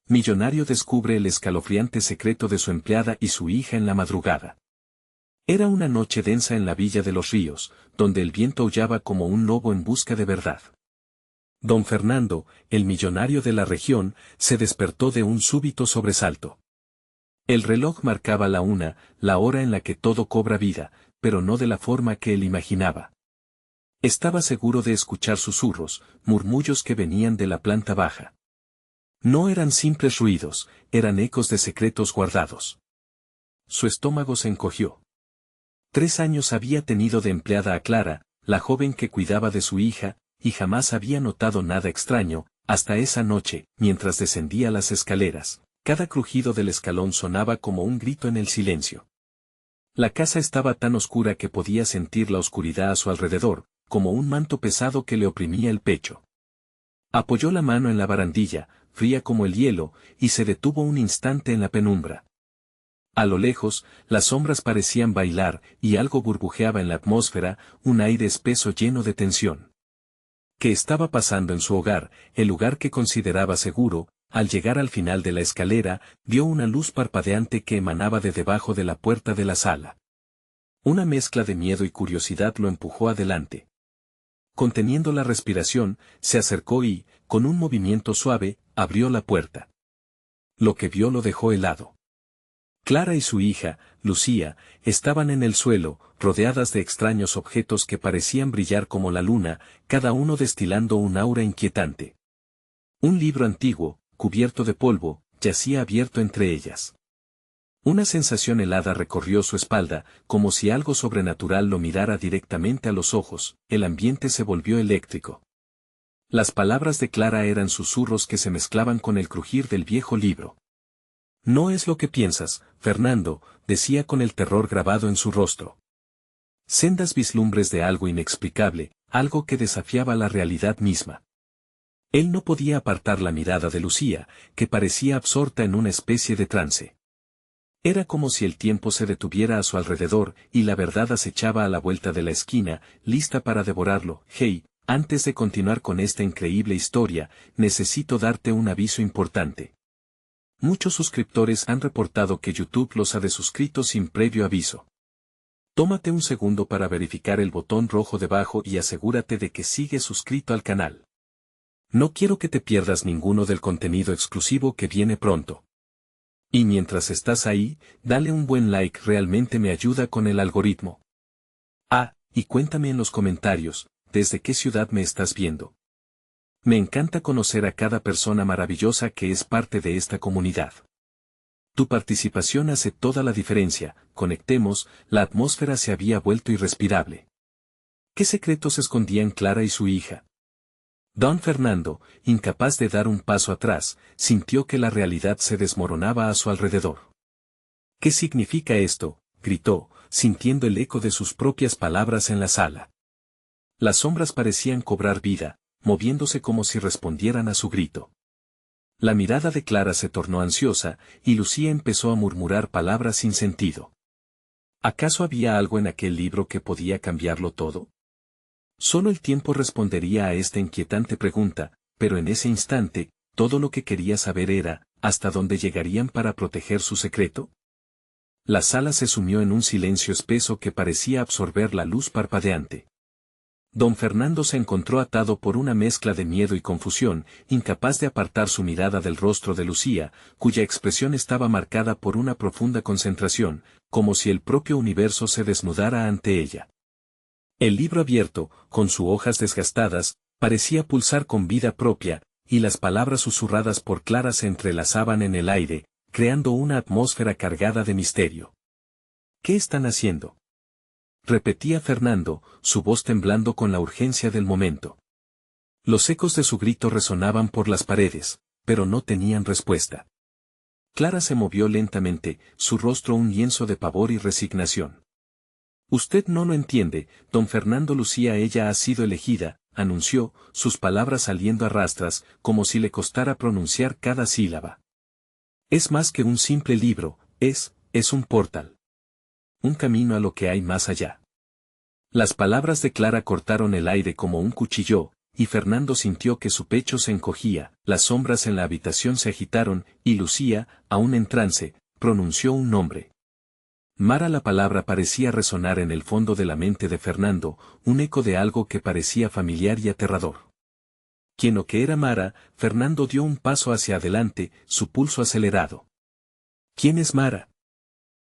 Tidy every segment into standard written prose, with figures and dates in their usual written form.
Millonario descubre el escalofriante secreto de su empleada y su hija en la madrugada. Era una noche densa en la Villa de los Ríos, donde el viento aullaba como un lobo en busca de verdad. Don Fernando, el millonario de la región, se despertó de un súbito sobresalto. El reloj marcaba la 1, la hora en la que todo cobra vida, pero no de la forma que él imaginaba. Estaba seguro de escuchar susurros, murmullos que venían de la planta baja. No eran simples ruidos, eran ecos de secretos guardados. Su estómago se encogió. 3 años había tenido de empleada a Clara, la joven que cuidaba de su hija, y jamás había notado nada extraño, hasta esa noche, mientras descendía las escaleras. Cada crujido del escalón sonaba como un grito en el silencio. La casa estaba tan oscura que podía sentir la oscuridad a su alrededor, como un manto pesado que le oprimía el pecho. Apoyó la mano en la barandilla, fría como el hielo, y se detuvo un instante en la penumbra. A lo lejos, las sombras parecían bailar, y algo burbujeaba en la atmósfera, un aire espeso lleno de tensión. ¿Qué estaba pasando en su hogar, el lugar que consideraba seguro? Al llegar al final de la escalera, vio una luz parpadeante que emanaba de debajo de la puerta de la sala. Una mezcla de miedo y curiosidad lo empujó adelante. Conteniendo la respiración, se acercó y, con un movimiento suave, abrió la puerta. Lo que vio lo dejó helado. Clara y su hija, Lucía, estaban en el suelo, rodeadas de extraños objetos que parecían brillar como la luna, cada uno destilando un aura inquietante. Un libro antiguo, cubierto de polvo, yacía abierto entre ellas. Una sensación helada recorrió su espalda, como si algo sobrenatural lo mirara directamente a los ojos. El ambiente se volvió eléctrico. Las palabras de Clara eran susurros que se mezclaban con el crujir del viejo libro. No es lo que piensas, Fernando, decía con el terror grabado en su rostro. Sendas vislumbres de algo inexplicable, algo que desafiaba la realidad misma. Él no podía apartar la mirada de Lucía, que parecía absorta en una especie de trance. Era como si el tiempo se detuviera a su alrededor, y la verdad acechaba a la vuelta de la esquina, lista para devorarlo. Hey, antes de continuar con esta increíble historia, necesito darte un aviso importante. Muchos suscriptores han reportado que YouTube los ha desuscrito sin previo aviso. Tómate un segundo para verificar el botón rojo debajo y asegúrate de que sigues suscrito al canal. No quiero que te pierdas ninguno del contenido exclusivo que viene pronto. Y mientras estás ahí, dale un buen like, realmente me ayuda con el algoritmo. Y cuéntame en los comentarios, ¿desde qué ciudad me estás viendo? Me encanta conocer a cada persona maravillosa que es parte de esta comunidad. Tu participación hace toda la diferencia. Conectemos, la atmósfera se había vuelto irrespirable. ¿Qué secretos escondían Clara y su hija? Don Fernando, incapaz de dar un paso atrás, sintió que la realidad se desmoronaba a su alrededor. ¿Qué significa esto?, gritó, sintiendo el eco de sus propias palabras en la sala. Las sombras parecían cobrar vida, moviéndose como si respondieran a su grito. La mirada de Clara se tornó ansiosa, y Lucía empezó a murmurar palabras sin sentido. ¿Acaso había algo en aquel libro que podía cambiarlo todo? Solo el tiempo respondería a esta inquietante pregunta, pero en ese instante, todo lo que quería saber era, ¿hasta dónde llegarían para proteger su secreto? La sala se sumió en un silencio espeso que parecía absorber la luz parpadeante. Don Fernando se encontró atado por una mezcla de miedo y confusión, incapaz de apartar su mirada del rostro de Lucía, cuya expresión estaba marcada por una profunda concentración, como si el propio universo se desnudara ante ella. El libro abierto, con sus hojas desgastadas, parecía pulsar con vida propia, y las palabras susurradas por Clara se entrelazaban en el aire, creando una atmósfera cargada de misterio. ¿Qué están haciendo?, repetía Fernando, su voz temblando con la urgencia del momento. Los ecos de su grito resonaban por las paredes, pero no tenían respuesta. Clara se movió lentamente, su rostro un lienzo de pavor y resignación. Usted no lo entiende, don Fernando. Lucía, ella ha sido elegida, anunció, sus palabras saliendo a rastras, como si le costara pronunciar cada sílaba. Es más que un simple libro, es un portal. Un camino a lo que hay más allá. Las palabras de Clara cortaron el aire como un cuchillo, y Fernando sintió que su pecho se encogía, las sombras en la habitación se agitaron, y Lucía, aún en trance, pronunció un nombre. Mara. La palabra parecía resonar en el fondo de la mente de Fernando, un eco de algo que parecía familiar y aterrador. ¿Quién o qué era Mara? Fernando dio un paso hacia adelante, su pulso acelerado. ¿Quién es Mara?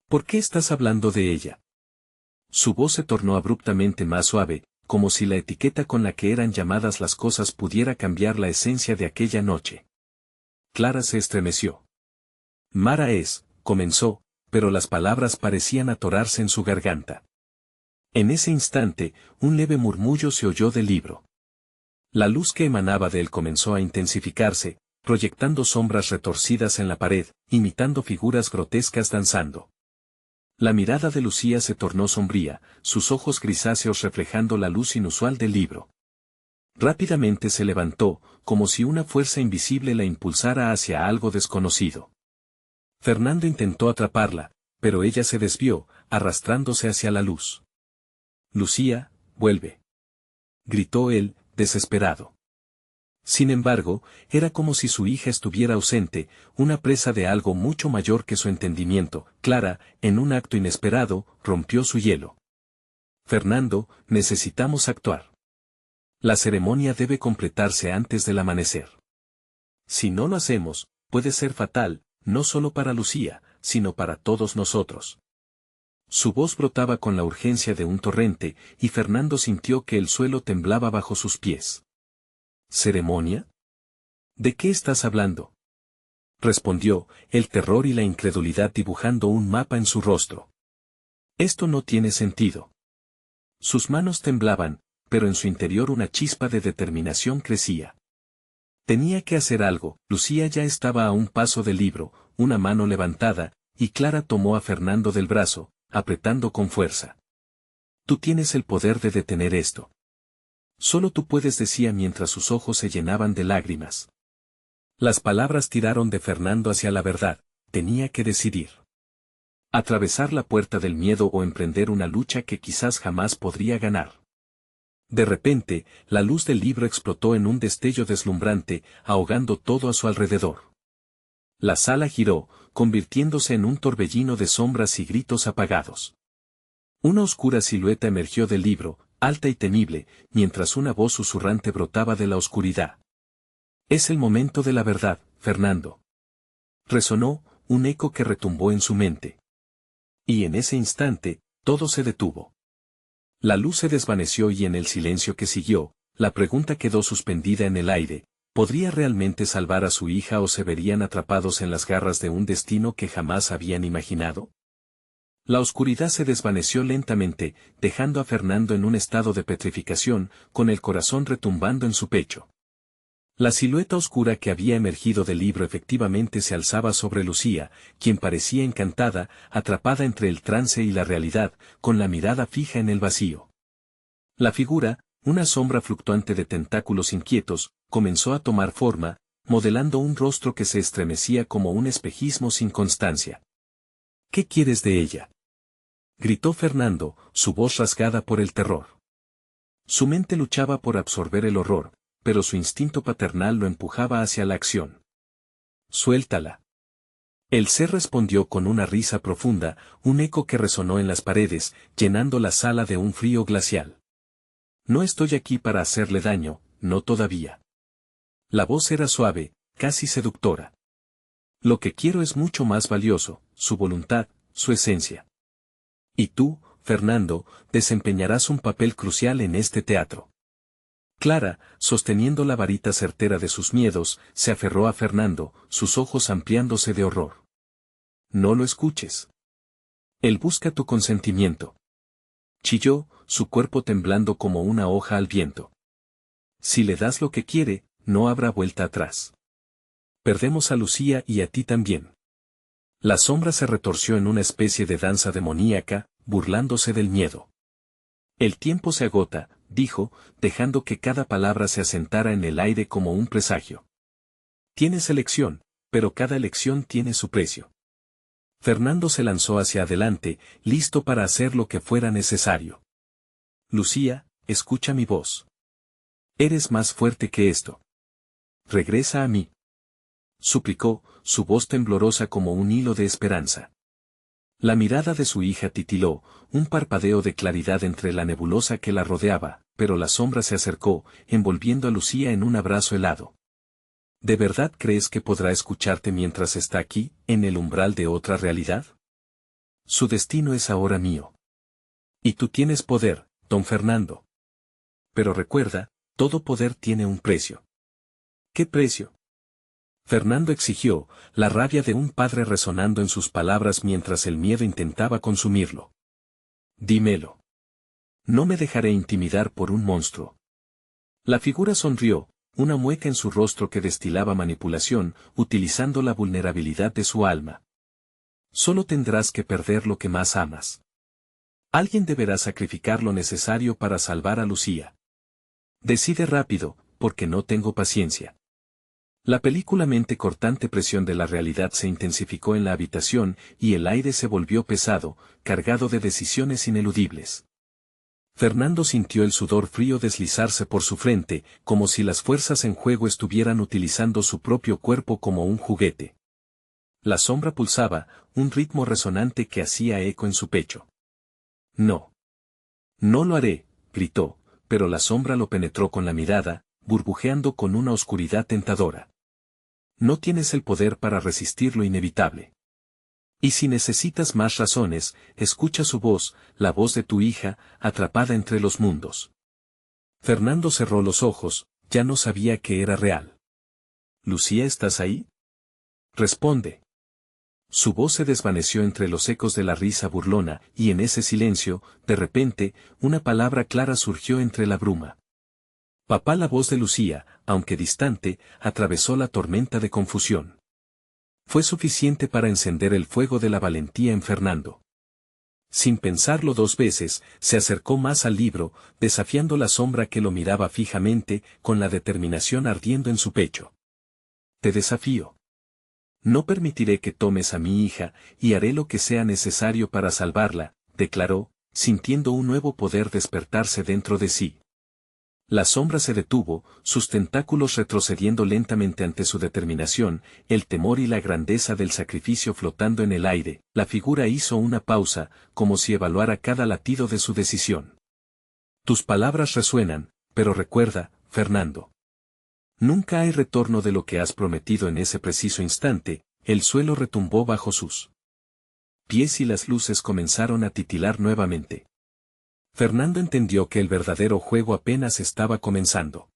¿Por qué estás hablando de ella? Su voz se tornó abruptamente más suave, como si la etiqueta con la que eran llamadas las cosas pudiera cambiar la esencia de aquella noche. Clara se estremeció. Mara comenzó, pero las palabras parecían atorarse en su garganta. En ese instante, un leve murmullo se oyó del libro. La luz que emanaba de él comenzó a intensificarse, proyectando sombras retorcidas en la pared, imitando figuras grotescas danzando. La mirada de Lucía se tornó sombría, sus ojos grisáceos reflejando la luz inusual del libro. Rápidamente se levantó, como si una fuerza invisible la impulsara hacia algo desconocido. Fernando intentó atraparla, pero ella se desvió, arrastrándose hacia la luz. Lucía, vuelve. Gritó él, desesperado. Sin embargo, era como si su hija estuviera ausente, una presa de algo mucho mayor que su entendimiento. Clara, en un acto inesperado, rompió su hielo. Fernando, necesitamos actuar. La ceremonia debe completarse antes del amanecer. Si no lo hacemos, puede ser fatal, no solo para Lucía, sino para todos nosotros. Su voz brotaba con la urgencia de un torrente, y Fernando sintió que el suelo temblaba bajo sus pies. ¿Ceremonia? ¿De qué estás hablando? Respondió, el terror y la incredulidad dibujando un mapa en su rostro. Esto no tiene sentido. Sus manos temblaban, pero en su interior una chispa de determinación crecía. Tenía que hacer algo. Lucía ya estaba a un paso del libro, una mano levantada, y Clara tomó a Fernando del brazo, apretando con fuerza. Tú tienes el poder de detener esto. Solo tú puedes, decía mientras sus ojos se llenaban de lágrimas. Las palabras tiraron de Fernando hacia la verdad, tenía que decidir. Atravesar la puerta del miedo o emprender una lucha que quizás jamás podría ganar. De repente, la luz del libro explotó en un destello deslumbrante, ahogando todo a su alrededor. La sala giró, convirtiéndose en un torbellino de sombras y gritos apagados. Una oscura silueta emergió del libro, alta y temible, mientras una voz susurrante brotaba de la oscuridad. Es el momento de la verdad, Fernando. Resonó, un eco que retumbó en su mente. Y en ese instante, todo se detuvo. La luz se desvaneció y en el silencio que siguió, la pregunta quedó suspendida en el aire, ¿podría realmente salvar a su hija o se verían atrapados en las garras de un destino que jamás habían imaginado? La oscuridad se desvaneció lentamente, dejando a Fernando en un estado de petrificación, con el corazón retumbando en su pecho. La silueta oscura que había emergido del libro efectivamente se alzaba sobre Lucía, quien parecía encantada, atrapada entre el trance y la realidad, con la mirada fija en el vacío. La figura, una sombra fluctuante de tentáculos inquietos, comenzó a tomar forma, modelando un rostro que se estremecía como un espejismo sin constancia. ¿Qué quieres de ella?, gritó Fernando, su voz rasgada por el terror. Su mente luchaba por absorber el horror, pero su instinto paternal lo empujaba hacia la acción. Suéltala. El ser respondió con una risa profunda, un eco que resonó en las paredes, llenando la sala de un frío glacial. No estoy aquí para hacerle daño, no todavía. La voz era suave, casi seductora. Lo que quiero es mucho más valioso, su voluntad, su esencia. Y tú, Fernando, desempeñarás un papel crucial en este teatro. Clara, sosteniendo la varita certera de sus miedos, se aferró a Fernando, sus ojos ampliándose de horror. No lo escuches. Él busca tu consentimiento. Chilló, su cuerpo temblando como una hoja al viento. Si le das lo que quiere, no habrá vuelta atrás. Perdemos a Lucía y a ti también. La sombra se retorció en una especie de danza demoníaca, burlándose del miedo. El tiempo se agota, dijo, dejando que cada palabra se asentara en el aire como un presagio. Tienes elección, pero cada elección tiene su precio. Fernando se lanzó hacia adelante, listo para hacer lo que fuera necesario. Lucía, escucha mi voz. Eres más fuerte que esto. Regresa a mí. Suplicó, su voz temblorosa como un hilo de esperanza. La mirada de su hija titiló, un parpadeo de claridad entre la nebulosa que la rodeaba, pero la sombra se acercó, envolviendo a Lucía en un abrazo helado. ¿De verdad crees que podrá escucharte mientras está aquí, en el umbral de otra realidad? Su destino es ahora mío. Y tú tienes poder, don Fernando. Pero recuerda, todo poder tiene un precio. ¿Qué precio? Fernando exigió, la rabia de un padre resonando en sus palabras mientras el miedo intentaba consumirlo. Dímelo. No me dejaré intimidar por un monstruo. La figura sonrió, una mueca en su rostro que destilaba manipulación, utilizando la vulnerabilidad de su alma. Solo tendrás que perder lo que más amas. Alguien deberá sacrificar lo necesario para salvar a Lucía. Decide rápido, porque no tengo paciencia. La películamente cortante presión de la realidad se intensificó en la habitación y el aire se volvió pesado, cargado de decisiones ineludibles. Fernando sintió el sudor frío deslizarse por su frente, como si las fuerzas en juego estuvieran utilizando su propio cuerpo como un juguete. La sombra pulsaba, un ritmo resonante que hacía eco en su pecho. No. No lo haré, gritó, pero la sombra lo penetró con la mirada, burbujeando con una oscuridad tentadora. No tienes el poder para resistir lo inevitable. Y si necesitas más razones, escucha su voz, la voz de tu hija, atrapada entre los mundos. Fernando cerró los ojos, ya no sabía que era real. ¿Lucía, estás ahí? Responde. Su voz se desvaneció entre los ecos de la risa burlona, y en ese silencio, de repente, una palabra clara surgió entre la bruma. Papá. La voz de Lucía, aunque distante, atravesó la tormenta de confusión. Fue suficiente para encender el fuego de la valentía en Fernando. Sin pensarlo dos veces, se acercó más al libro, desafiando la sombra que lo miraba fijamente, con la determinación ardiendo en su pecho. Te desafío. No permitiré que tomes a mi hija, y haré lo que sea necesario para salvarla, declaró, sintiendo un nuevo poder despertarse dentro de sí. La sombra se detuvo, sus tentáculos retrocediendo lentamente ante su determinación, el temor y la grandeza del sacrificio flotando en el aire. La figura hizo una pausa, como si evaluara cada latido de su decisión. Tus palabras resuenan, pero recuerda, Fernando. Nunca hay retorno de lo que has prometido en ese preciso instante. El suelo retumbó bajo sus pies y las luces comenzaron a titilar nuevamente. Fernando entendió que el verdadero juego apenas estaba comenzando.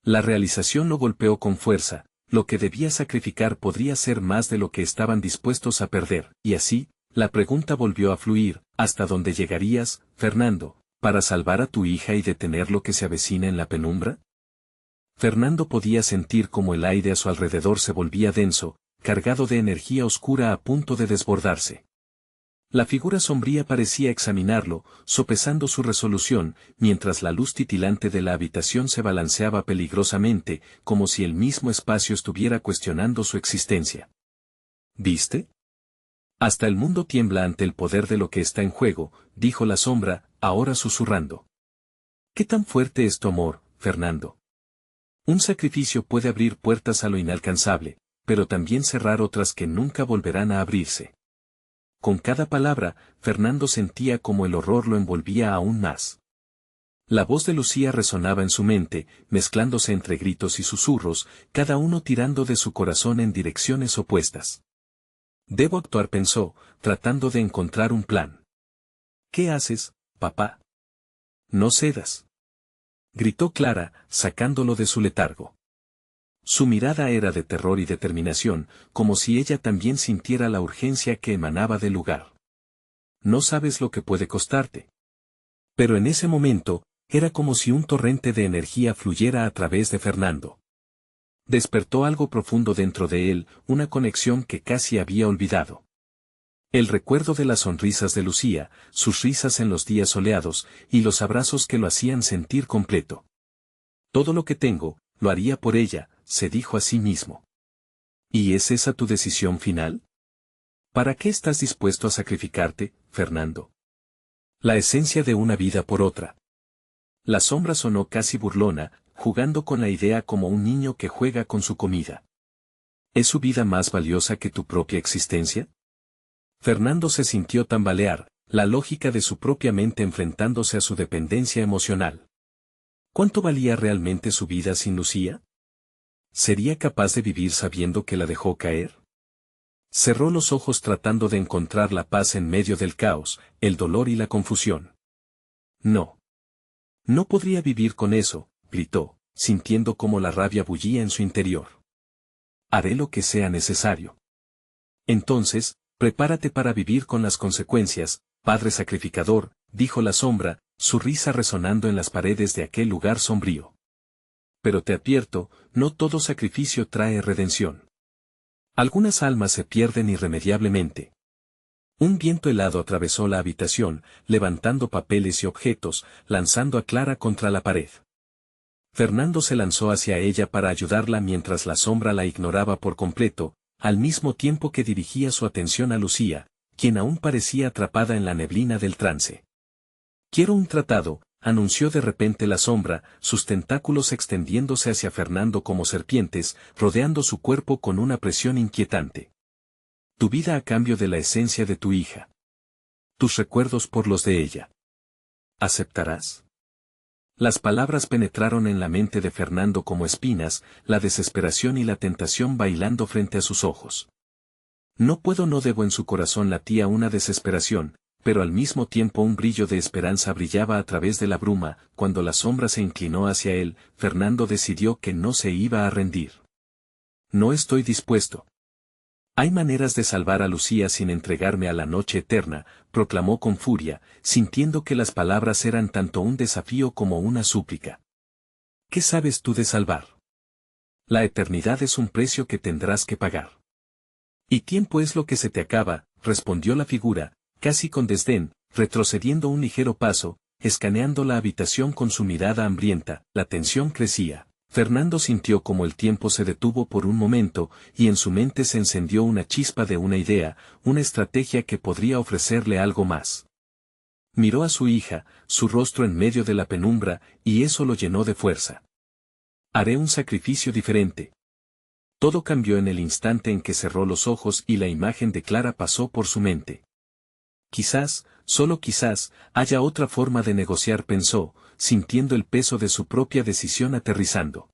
La realización lo golpeó con fuerza, lo que debía sacrificar podría ser más de lo que estaban dispuestos a perder, y así, la pregunta volvió a fluir, ¿hasta dónde llegarías, Fernando, para salvar a tu hija y detener lo que se avecina en la penumbra? Fernando podía sentir como el aire a su alrededor se volvía denso, cargado de energía oscura a punto de desbordarse. La figura sombría parecía examinarlo, sopesando su resolución, mientras la luz titilante de la habitación se balanceaba peligrosamente, como si el mismo espacio estuviera cuestionando su existencia. ¿Viste? Hasta el mundo tiembla ante el poder de lo que está en juego, dijo la sombra, ahora susurrando. ¿Qué tan fuerte es tu amor, Fernando? Un sacrificio puede abrir puertas a lo inalcanzable, pero también cerrar otras que nunca volverán a abrirse. Con cada palabra, Fernando sentía como el horror lo envolvía aún más. La voz de Lucía resonaba en su mente, mezclándose entre gritos y susurros, cada uno tirando de su corazón en direcciones opuestas. Debo actuar, pensó, tratando de encontrar un plan. ¿Qué haces, papá? No cedas. Gritó Clara, sacándolo de su letargo. Su mirada era de terror y determinación, como si ella también sintiera la urgencia que emanaba del lugar. No sabes lo que puede costarte. Pero en ese momento, era como si un torrente de energía fluyera a través de Fernando. Despertó algo profundo dentro de él, una conexión que casi había olvidado. El recuerdo de las sonrisas de Lucía, sus risas en los días soleados, y los abrazos que lo hacían sentir completo. Todo lo que tengo, lo haría por ella, se dijo a sí mismo. ¿Y es esa tu decisión final? ¿Para qué estás dispuesto a sacrificarte, Fernando? La esencia de una vida por otra. La sombra sonó casi burlona, jugando con la idea como un niño que juega con su comida. ¿Es su vida más valiosa que tu propia existencia? Fernando se sintió tambalear, la lógica de su propia mente enfrentándose a su dependencia emocional. ¿Cuánto valía realmente su vida sin Lucía? ¿Sería capaz de vivir sabiendo que la dejó caer? Cerró los ojos tratando de encontrar la paz en medio del caos, el dolor y la confusión. No. No podría vivir con eso, gritó, sintiendo cómo la rabia bullía en su interior. Haré lo que sea necesario. Entonces, prepárate para vivir con las consecuencias, Padre Sacrificador, dijo la sombra, su risa resonando en las paredes de aquel lugar sombrío. Pero te advierto, no todo sacrificio trae redención. Algunas almas se pierden irremediablemente. Un viento helado atravesó la habitación, levantando papeles y objetos, lanzando a Clara contra la pared. Fernando se lanzó hacia ella para ayudarla mientras la sombra la ignoraba por completo, al mismo tiempo que dirigía su atención a Lucía, quien aún parecía atrapada en la neblina del trance. Quiero un tratado, anunció de repente la sombra, sus tentáculos extendiéndose hacia Fernando como serpientes, rodeando su cuerpo con una presión inquietante. Tu vida a cambio de la esencia de tu hija. Tus recuerdos por los de ella. ¿Aceptarás? Las palabras penetraron en la mente de Fernando como espinas, la desesperación y la tentación bailando frente a sus ojos. No debo en su corazón latía una desesperación, pero al mismo tiempo un brillo de esperanza brillaba a través de la bruma. Cuando la sombra se inclinó hacia él, Fernando decidió que no se iba a rendir. No estoy dispuesto. Hay maneras de salvar a Lucía sin entregarme a la noche eterna, proclamó con furia, sintiendo que las palabras eran tanto un desafío como una súplica. ¿Qué sabes tú de salvar? La eternidad es un precio que tendrás que pagar. Y tiempo es lo que se te acaba, respondió la figura, casi con desdén, retrocediendo un ligero paso, escaneando la habitación con su mirada hambrienta. La tensión crecía. Fernando sintió como el tiempo se detuvo por un momento, y en su mente se encendió una chispa de una idea, una estrategia que podría ofrecerle algo más. Miró a su hija, su rostro en medio de la penumbra, y eso lo llenó de fuerza. Haré un sacrificio diferente. Todo cambió en el instante en que cerró los ojos y la imagen de Clara pasó por su mente. Quizás, solo quizás, haya otra forma de negociar, pensó, sintiendo el peso de su propia decisión aterrizando.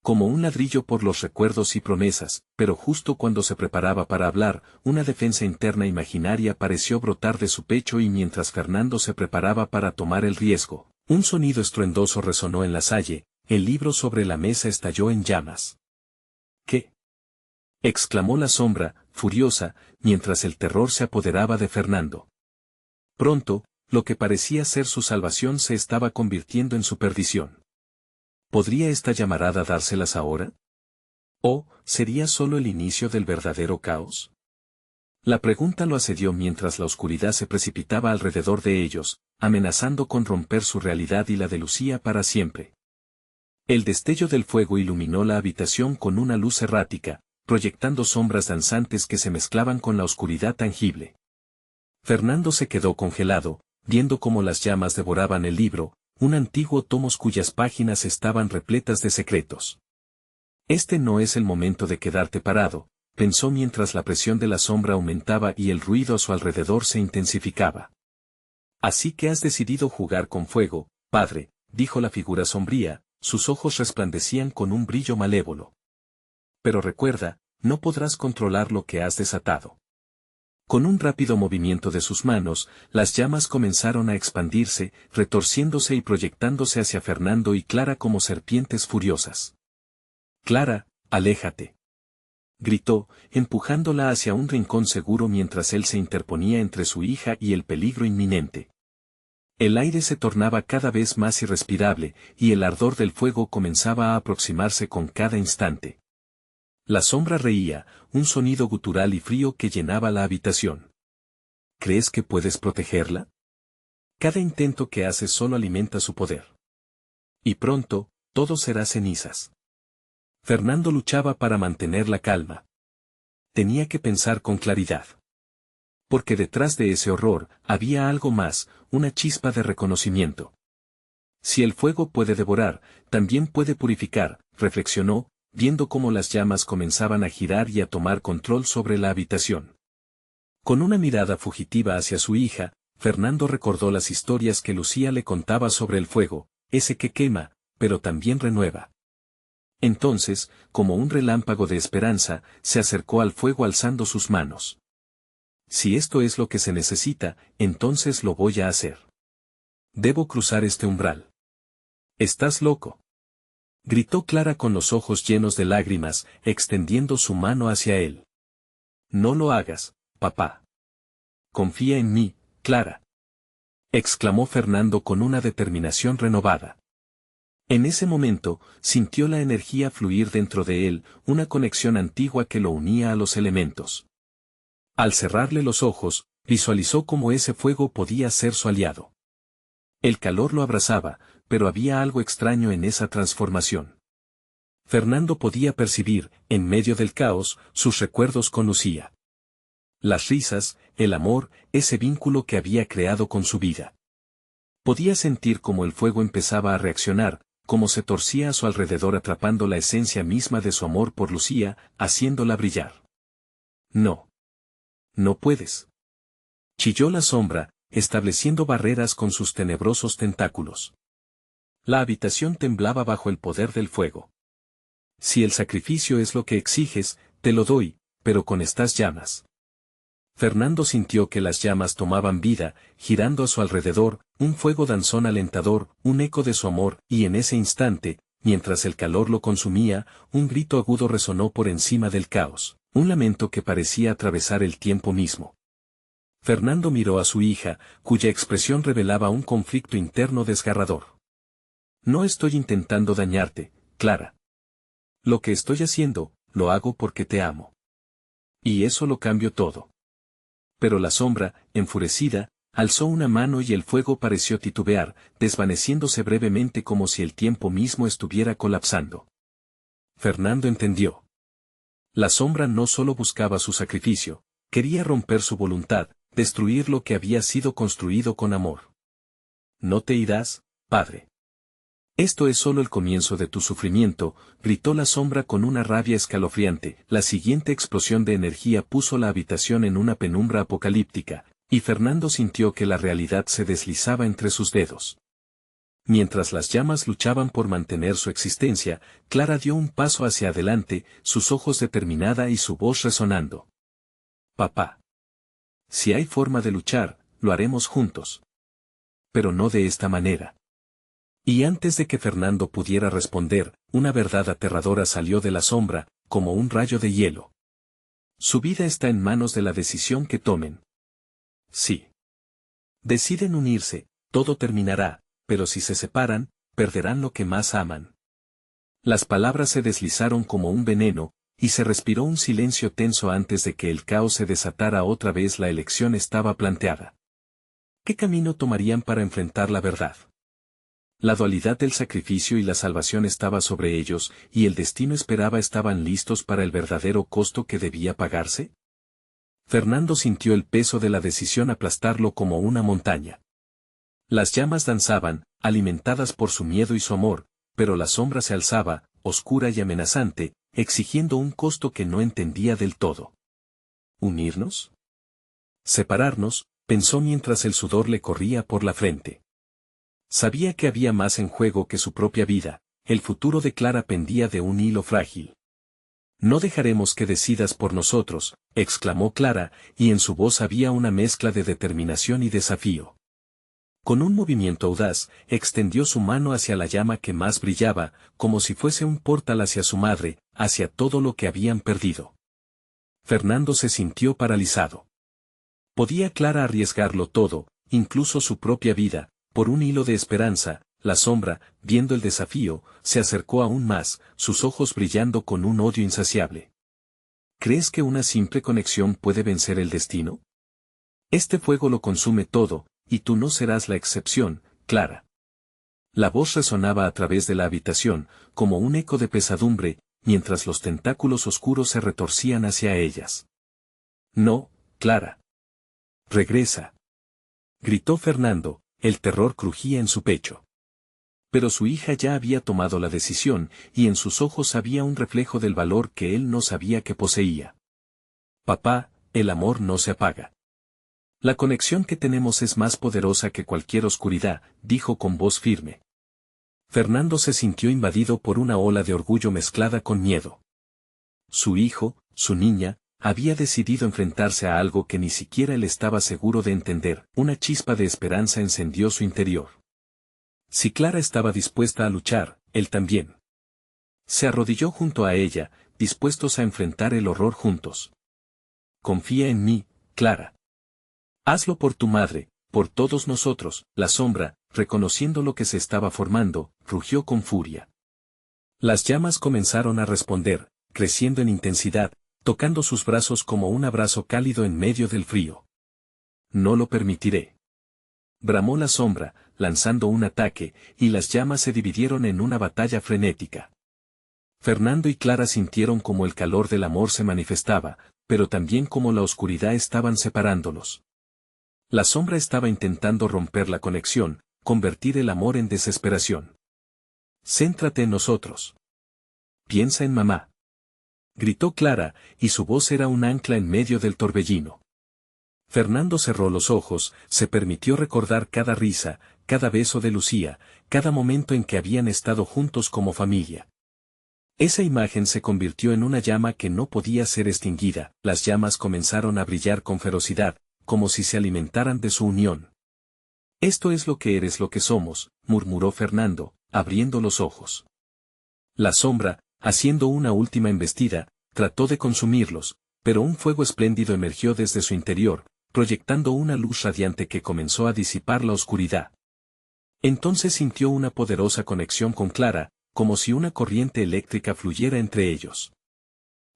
Como un ladrillo por los recuerdos y promesas, pero justo cuando se preparaba para hablar, una defensa interna imaginaria pareció brotar de su pecho y mientras Fernando se preparaba para tomar el riesgo, un sonido estruendoso resonó en la salle, el libro sobre la mesa estalló en llamas. ¿Qué? Exclamó la sombra, furiosa, mientras el terror se apoderaba de Fernando. Pronto, lo que parecía ser su salvación se estaba convirtiendo en su perdición. ¿Podría esta llamarada dárselas ahora? ¿O sería solo el inicio del verdadero caos? La pregunta lo asedió mientras la oscuridad se precipitaba alrededor de ellos, amenazando con romper su realidad y la de Lucía para siempre. El destello del fuego iluminó la habitación con una luz errática, proyectando sombras danzantes que se mezclaban con la oscuridad tangible. Fernando se quedó congelado, viendo cómo las llamas devoraban el libro, un antiguo tomo cuyas páginas estaban repletas de secretos. Este no es el momento de quedarte parado, pensó mientras la presión de la sombra aumentaba y el ruido a su alrededor se intensificaba. Así que has decidido jugar con fuego, padre, dijo la figura sombría, sus ojos resplandecían con un brillo malévolo. Pero recuerda, no podrás controlar lo que has desatado. Con un rápido movimiento de sus manos, las llamas comenzaron a expandirse, retorciéndose y proyectándose hacia Fernando y Clara como serpientes furiosas. Clara, aléjate. Gritó, empujándola hacia un rincón seguro mientras él se interponía entre su hija y el peligro inminente. El aire se tornaba cada vez más irrespirable, y el ardor del fuego comenzaba a aproximarse con cada instante. La sombra reía, un sonido gutural y frío que llenaba la habitación. ¿Crees que puedes protegerla? Cada intento que haces solo alimenta su poder. Y pronto, todo será cenizas. Fernando luchaba para mantener la calma. Tenía que pensar con claridad. Porque detrás de ese horror, había algo más, una chispa de reconocimiento. Si el fuego puede devorar, también puede purificar, reflexionó, viendo cómo las llamas comenzaban a girar y a tomar control sobre la habitación. Con una mirada fugitiva hacia su hija, Fernando recordó las historias que Lucía le contaba sobre el fuego, ese que quema, pero también renueva. Entonces, como un relámpago de esperanza, se acercó al fuego alzando sus manos. Si esto es lo que se necesita, entonces lo voy a hacer. Debo cruzar este umbral. ¿Estás loco?, gritó Clara con los ojos llenos de lágrimas, extendiendo su mano hacia él. No lo hagas, papá. Confía en mí, Clara, exclamó Fernando con una determinación renovada. En ese momento, sintió la energía fluir dentro de él, una conexión antigua que lo unía a los elementos. Al cerrarle los ojos, visualizó cómo ese fuego podía ser su aliado. El calor lo abrazaba, pero había algo extraño en esa transformación. Fernando podía percibir, en medio del caos, sus recuerdos con Lucía. Las risas, el amor, ese vínculo que había creado con su vida. Podía sentir cómo el fuego empezaba a reaccionar, cómo se torcía a su alrededor atrapando la esencia misma de su amor por Lucía, haciéndola brillar. No. No puedes. Chilló la sombra, estableciendo barreras con sus tenebrosos tentáculos. La habitación temblaba bajo el poder del fuego. Si el sacrificio es lo que exiges, te lo doy, pero con estas llamas. Fernando sintió que las llamas tomaban vida, girando a su alrededor, un fuego danzón alentador, un eco de su amor, y en ese instante, mientras el calor lo consumía, un grito agudo resonó por encima del caos, un lamento que parecía atravesar el tiempo mismo. Fernando miró a su hija, cuya expresión revelaba un conflicto interno desgarrador. No estoy intentando dañarte, Clara. Lo que estoy haciendo, lo hago porque te amo. Y eso lo cambio todo. Pero la sombra, enfurecida, alzó una mano y el fuego pareció titubear, desvaneciéndose brevemente como si el tiempo mismo estuviera colapsando. Fernando entendió. La sombra no solo buscaba su sacrificio, quería romper su voluntad, destruir lo que había sido construido con amor. No te irás, padre. Esto es solo el comienzo de tu sufrimiento, gritó la sombra con una rabia escalofriante. La siguiente explosión de energía puso la habitación en una penumbra apocalíptica, y Fernando sintió que la realidad se deslizaba entre sus dedos. Mientras las llamas luchaban por mantener su existencia, Clara dio un paso hacia adelante, sus ojos determinada y su voz resonando. Papá. Si hay forma de luchar, lo haremos juntos. Pero no de esta manera. Y antes de que Fernando pudiera responder, una verdad aterradora salió de la sombra, como un rayo de hielo. Su vida está en manos de la decisión que tomen. Sí. Deciden unirse, todo terminará, pero si se separan, perderán lo que más aman. Las palabras se deslizaron como un veneno, y se respiró un silencio tenso antes de que el caos se desatara otra vez. La elección estaba planteada. ¿Qué camino tomarían para enfrentar la verdad? La dualidad del sacrificio y la salvación estaba sobre ellos, y el destino esperaba. ¿Estaban listos para el verdadero costo que debía pagarse? Fernando sintió el peso de la decisión aplastarlo como una montaña. Las llamas danzaban, alimentadas por su miedo y su amor, pero la sombra se alzaba, oscura y amenazante, exigiendo un costo que no entendía del todo. ¿Unirnos? Separarnos, pensó mientras el sudor le corría por la frente. Sabía que había más en juego que su propia vida, el futuro de Clara pendía de un hilo frágil. No dejaremos que decidas por nosotros, exclamó Clara, y en su voz había una mezcla de determinación y desafío. Con un movimiento audaz, extendió su mano hacia la llama que más brillaba, como si fuese un portal hacia su madre, hacia todo lo que habían perdido. Fernando se sintió paralizado. ¿Podía Clara arriesgarlo todo, incluso su propia vida, por un hilo de esperanza? La sombra, viendo el desafío, se acercó aún más, sus ojos brillando con un odio insaciable. ¿Crees que una simple conexión puede vencer el destino? Este fuego lo consume todo, y tú no serás la excepción, Clara. La voz resonaba a través de la habitación, como un eco de pesadumbre, mientras los tentáculos oscuros se retorcían hacia ellas. No, Clara. Regresa. Gritó Fernando, el terror crujía en su pecho. Pero su hija ya había tomado la decisión, y en sus ojos había un reflejo del valor que él no sabía que poseía. Papá, el amor no se apaga. La conexión que tenemos es más poderosa que cualquier oscuridad, dijo con voz firme. Fernando se sintió invadido por una ola de orgullo mezclada con miedo. Su hijo, su niña, había decidido enfrentarse a algo que ni siquiera él estaba seguro de entender. Una chispa de esperanza encendió su interior. Si Clara estaba dispuesta a luchar, él también. Se arrodilló junto a ella, dispuestos a enfrentar el horror juntos. Confía en mí, Clara. Hazlo por tu madre, por todos nosotros. La sombra, reconociendo lo que se estaba formando, rugió con furia. Las llamas comenzaron a responder, creciendo en intensidad, tocando sus brazos como un abrazo cálido en medio del frío. No lo permitiré. Bramó la sombra, lanzando un ataque, y las llamas se dividieron en una batalla frenética. Fernando y Clara sintieron como el calor del amor se manifestaba, pero también como la oscuridad estaban separándolos. La sombra estaba intentando romper la conexión, convertir el amor en desesperación. Céntrate en nosotros. Piensa en mamá. Gritó Clara, y su voz era un ancla en medio del torbellino. Fernando cerró los ojos, se permitió recordar cada risa, cada beso de Lucía, cada momento en que habían estado juntos como familia. Esa imagen se convirtió en una llama que no podía ser extinguida. Las llamas comenzaron a brillar con ferocidad, como si se alimentaran de su unión. Esto es lo que eres, lo que somos, murmuró Fernando, abriendo los ojos. La sombra, haciendo una última embestida, trató de consumirlos, pero un fuego espléndido emergió desde su interior, proyectando una luz radiante que comenzó a disipar la oscuridad. Entonces sintió una poderosa conexión con Clara, como si una corriente eléctrica fluyera entre ellos.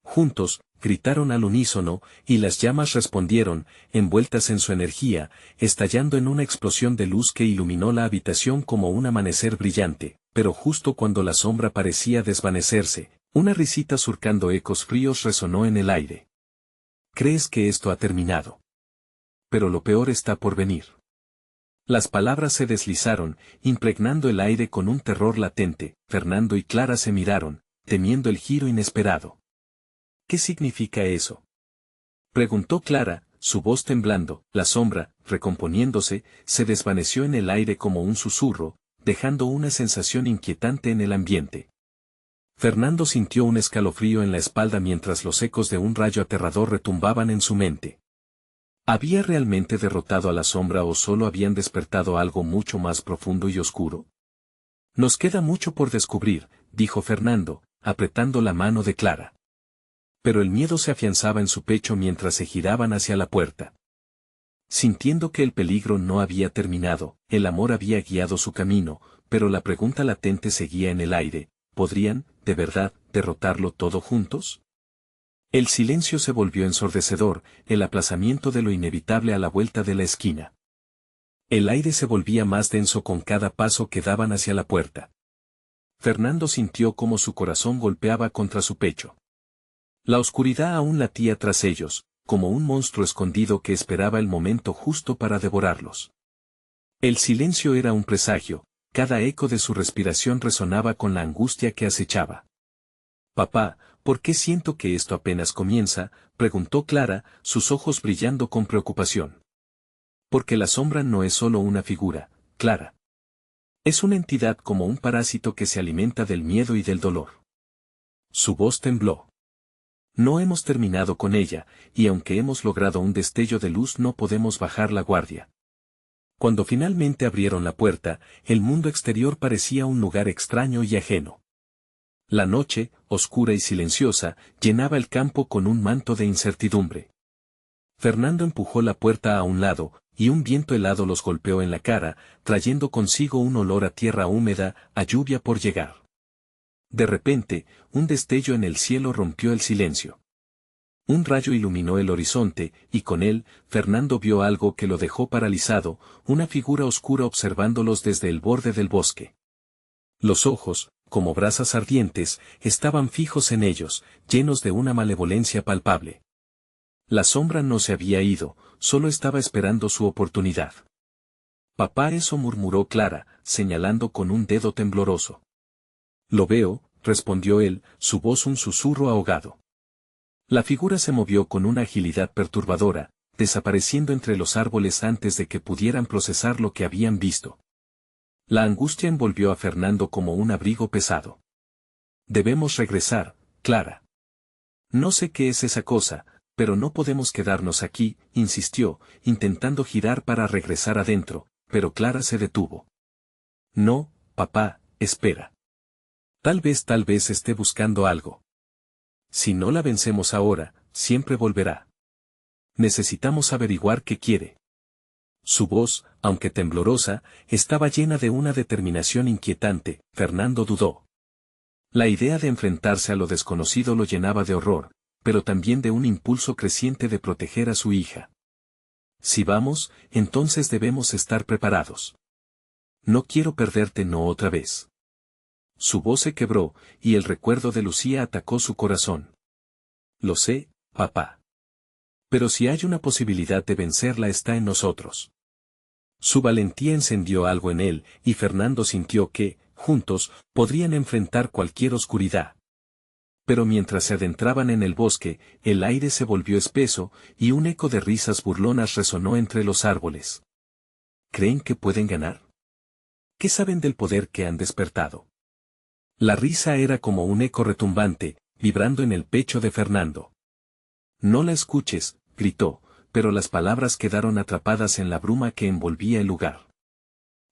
Juntos, gritaron al unísono, y las llamas respondieron, envueltas en su energía, estallando en una explosión de luz que iluminó la habitación como un amanecer brillante, pero justo cuando la sombra parecía desvanecerse, una risita surcando ecos fríos resonó en el aire. ¿Crees que esto ha terminado? Pero lo peor está por venir. Las palabras se deslizaron, impregnando el aire con un terror latente. Fernando y Clara se miraron, temiendo el giro inesperado. ¿Qué significa eso? Preguntó Clara, su voz temblando. La sombra, recomponiéndose, se desvaneció en el aire como un susurro, dejando una sensación inquietante en el ambiente. Fernando sintió un escalofrío en la espalda mientras los ecos de un rayo aterrador retumbaban en su mente. ¿Había realmente derrotado a la sombra o solo habían despertado algo mucho más profundo y oscuro? Nos queda mucho por descubrir, dijo Fernando, apretando la mano de Clara. Pero el miedo se afianzaba en su pecho mientras se giraban hacia la puerta. Sintiendo que el peligro no había terminado, el amor había guiado su camino, pero la pregunta latente seguía en el aire, ¿podrían, de verdad, derrotarlo todo juntos? El silencio se volvió ensordecedor, el aplazamiento de lo inevitable a la vuelta de la esquina. El aire se volvía más denso con cada paso que daban hacia la puerta. Fernando sintió cómo su corazón golpeaba contra su pecho. La oscuridad aún latía tras ellos, como un monstruo escondido que esperaba el momento justo para devorarlos. El silencio era un presagio, cada eco de su respiración resonaba con la angustia que acechaba. Papá, ¿por qué siento que esto apenas comienza?, preguntó Clara, sus ojos brillando con preocupación. Porque la sombra no es solo una figura, Clara. Es una entidad como un parásito que se alimenta del miedo y del dolor. Su voz tembló. No hemos terminado con ella, y aunque hemos logrado un destello de luz no podemos bajar la guardia. Cuando finalmente abrieron la puerta, el mundo exterior parecía un lugar extraño y ajeno. La noche, oscura y silenciosa, llenaba el campo con un manto de incertidumbre. Fernando empujó la puerta a un lado, y un viento helado los golpeó en la cara, trayendo consigo un olor a tierra húmeda, a lluvia por llegar. De repente, un destello en el cielo rompió el silencio. Un rayo iluminó el horizonte, y con él, Fernando vio algo que lo dejó paralizado, una figura oscura observándolos desde el borde del bosque. Los ojos, como brasas ardientes, estaban fijos en ellos, llenos de una malevolencia palpable. La sombra no se había ido, solo estaba esperando su oportunidad. Papá, eso murmuró Clara, señalando con un dedo tembloroso. Lo veo, respondió él, su voz un susurro ahogado. La figura se movió con una agilidad perturbadora, desapareciendo entre los árboles antes de que pudieran procesar lo que habían visto. La angustia envolvió a Fernando como un abrigo pesado. Debemos regresar, Clara. No sé qué es esa cosa, pero no podemos quedarnos aquí, insistió, intentando girar para regresar adentro, pero Clara se detuvo. No, papá, espera. Tal vez esté buscando algo. Si no la vencemos ahora, siempre volverá. Necesitamos averiguar qué quiere. Su voz, aunque temblorosa, estaba llena de una determinación inquietante. Fernando dudó. La idea de enfrentarse a lo desconocido lo llenaba de horror, pero también de un impulso creciente de proteger a su hija. Si vamos, entonces debemos estar preparados. No quiero perderte no otra vez. Su voz se quebró, y el recuerdo de Lucía atacó su corazón. Lo sé, papá. Pero si hay una posibilidad de vencerla está en nosotros. Su valentía encendió algo en él, y Fernando sintió que, juntos, podrían enfrentar cualquier oscuridad. Pero mientras se adentraban en el bosque, el aire se volvió espeso, y un eco de risas burlonas resonó entre los árboles. ¿Creen que pueden ganar? ¿Qué saben del poder que han despertado? La risa era como un eco retumbante, vibrando en el pecho de Fernando. No la escuches, gritó, pero las palabras quedaron atrapadas en la bruma que envolvía el lugar.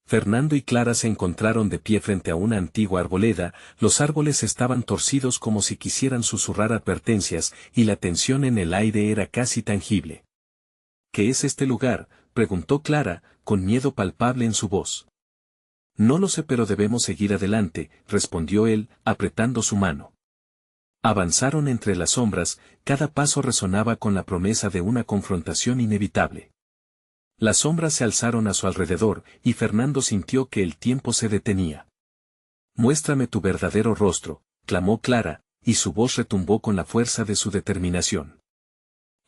Fernando y Clara se encontraron de pie frente a una antigua arboleda, los árboles estaban torcidos como si quisieran susurrar advertencias, y la tensión en el aire era casi tangible. ¿Qué es este lugar?, preguntó Clara, con miedo palpable en su voz. No lo sé, pero debemos seguir adelante, respondió él, apretando su mano. Avanzaron entre las sombras, cada paso resonaba con la promesa de una confrontación inevitable. Las sombras se alzaron a su alrededor, y Fernando sintió que el tiempo se detenía. Muéstrame tu verdadero rostro, clamó Clara, y su voz retumbó con la fuerza de su determinación.